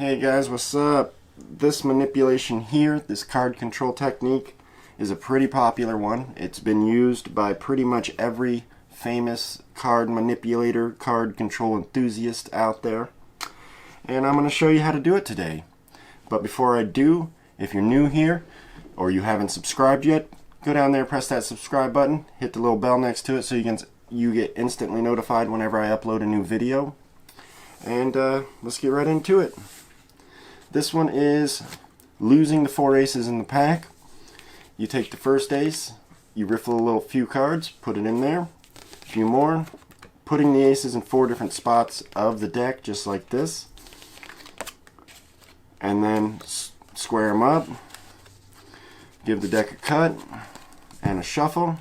Hey guys, what's up? This manipulation here, this card control technique, is a pretty popular one. It's been used by pretty much every famous card manipulator, card control enthusiast out there. And I'm going to show you how to do it today. But before I do, if you're new here or you haven't subscribed yet, go down there, press that subscribe button, hit the little bell next to it so you get instantly notified whenever I upload a new video. And let's get right into it. This one is losing the 4 aces in the pack. You take the first ace, you riffle a few cards, put it in there, a few more, putting the aces in 4 different spots of the deck, just like this. And then square them up, give the deck a cut and a shuffle,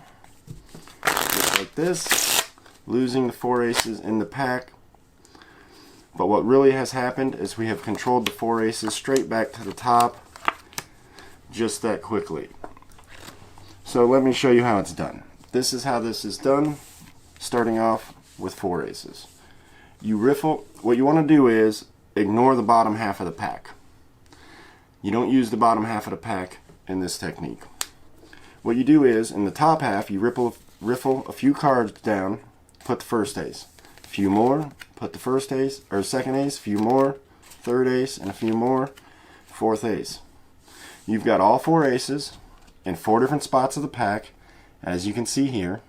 just like this, losing the 4 aces in the pack. But what really has happened is we have controlled the 4 aces straight back to the top just that quickly. So let me show you how it's done. This is how this is done, starting off with 4 aces. You riffle. What you want to do is ignore the bottom half of the pack. You don't use the bottom half of the pack in this technique. What you do is, in the top half, you riffle a few cards down, put the first ace. A few more, put the first ace, or second ace, a few more, third ace, and a few more, fourth ace. You've got all 4 aces in 4 different spots of the pack, as you can see here.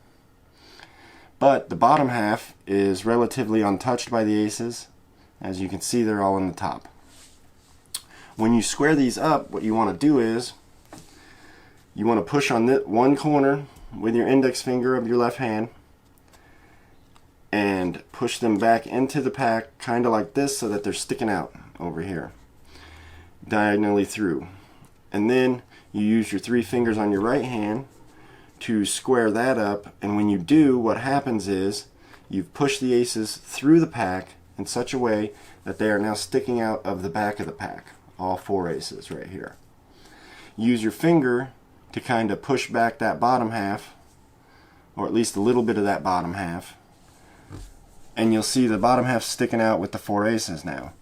But the bottom half is relatively untouched by the aces. As you can see, they're all in the top. When you square these up, what you want to do is you want to push on one corner with your index finger of your left hand and push them back into the pack, kind of like this, so that they're sticking out over here diagonally through. And then you use your 3 fingers on your right hand to square that up, and when you do, what happens is you've pushed the aces through the pack in such a way that they are now sticking out of the back of the pack, all 4 aces right here. Use your finger to kind of push back that bottom half, or at least a little bit of that bottom half, and you'll see the bottom half sticking out with the 4 aces now.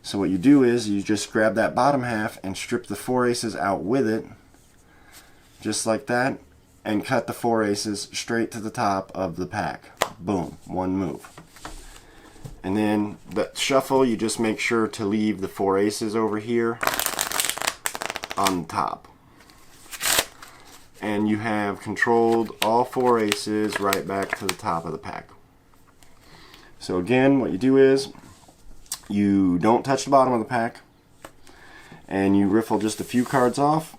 So what you do is you just grab that bottom half and strip the 4 aces out with it, just like that, and cut the 4 aces straight to the top of the pack. Boom, one move. And then the shuffle, you just make sure to leave the 4 aces over here on top. And you have controlled all 4 aces right back to the top of the pack. So again, what you do is you don't touch the bottom of the pack, and you riffle just a few cards off,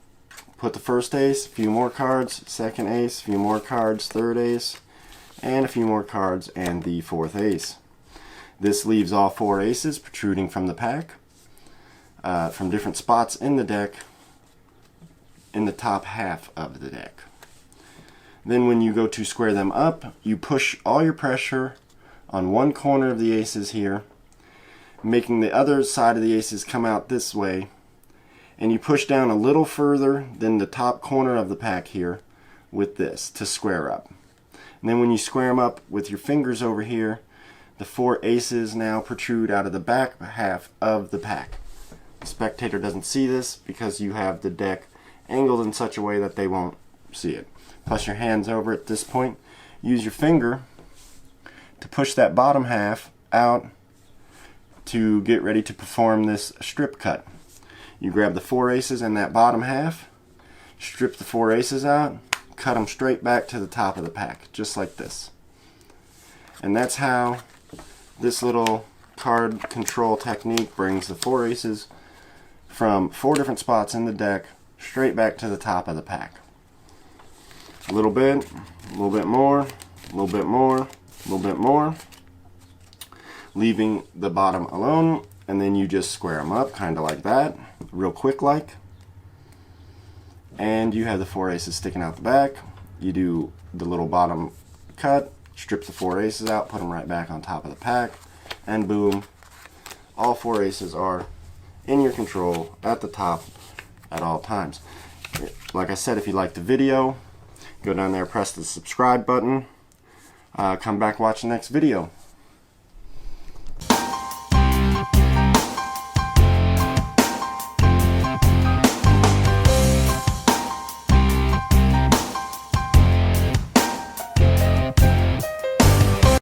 put the first ace, a few more cards, second ace, a few more cards, third ace, and a few more cards, and the 4th ace. This leaves all 4 aces protruding from the pack, from different spots in the deck, in the top half of the deck. Then when you go to square them up, you push all your pressure on one corner of the aces here, making the other side of the aces come out this way, and you push down a little further than the top corner of the pack here with this to square up. And then when you square them up with your fingers over here, the 4 aces now protrude out of the back half of the pack. The spectator doesn't see this because you have the deck angled in such a way that they won't see it. Plus your hands over at this point. Use your finger to push that bottom half out to get ready to perform this strip cut. You grab the 4 aces in that bottom half, strip the 4 aces out, cut them straight back to the top of the pack, just like this. And that's how this little card control technique brings the 4 aces from 4 different spots in the deck straight back to the top of the pack. A little bit more, a little bit more, a little bit more, leaving the bottom alone, and then you just square them up kind of like that, real quick like, and you have the 4 aces sticking out the back. You do the little bottom cut, strip the 4 aces out, put them right back on top of the pack, and boom, all 4 aces are in your control at the top at all times. Like I said, if you liked the video, go down there, press the subscribe button, come back, watch the next video.